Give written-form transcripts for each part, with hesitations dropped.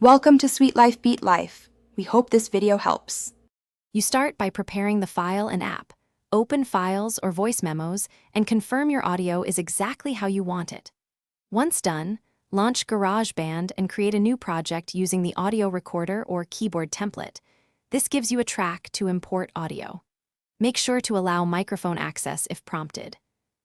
Welcome to Sweet Life Beat Life. We hope this video helps. You start by preparing the file and app. Open files or voice memos and confirm your audio is exactly how you want it. Once done, launch GarageBand and create a new project using the audio recorder or keyboard template. This gives you a track to import audio. Make sure to allow microphone access if prompted.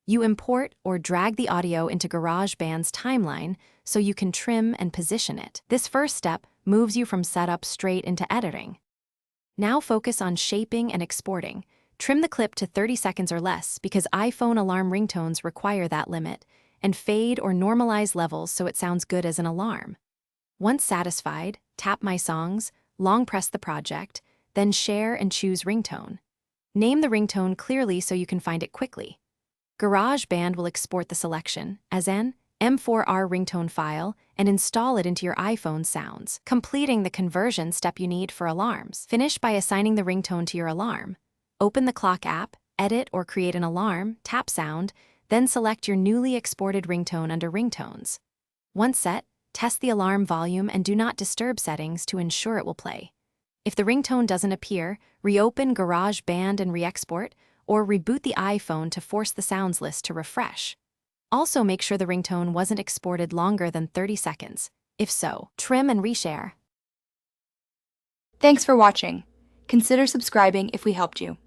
You import or drag the audio into GarageBand's timeline so you can trim and position it. This first step moves you from setup straight into editing. Now focus on shaping and exporting. Trim the clip to 30 seconds or less because iPhone alarm ringtones require that limit, and fade or normalize levels so it sounds good as an alarm. Once satisfied, tap My Songs, long press the project, then share and choose ringtone. Name the ringtone clearly so you can find it quickly. GarageBand will export the selection as an M4R ringtone file and install it into your iPhone sounds, completing the conversion step you need for alarms. Finish by assigning the ringtone to your alarm. Open the clock app, edit or create an alarm, tap sound, then select your newly exported ringtone under ringtones. Once set, test the alarm volume and do not disturb settings to ensure it will play. If the ringtone doesn't appear, reopen GarageBand and re-export, or reboot the iPhone to force the sounds list to refresh. Also make sure the ringtone wasn't exported longer than 30 seconds. If so, trim and reshare. Thanks for watching. Consider subscribing if we helped you.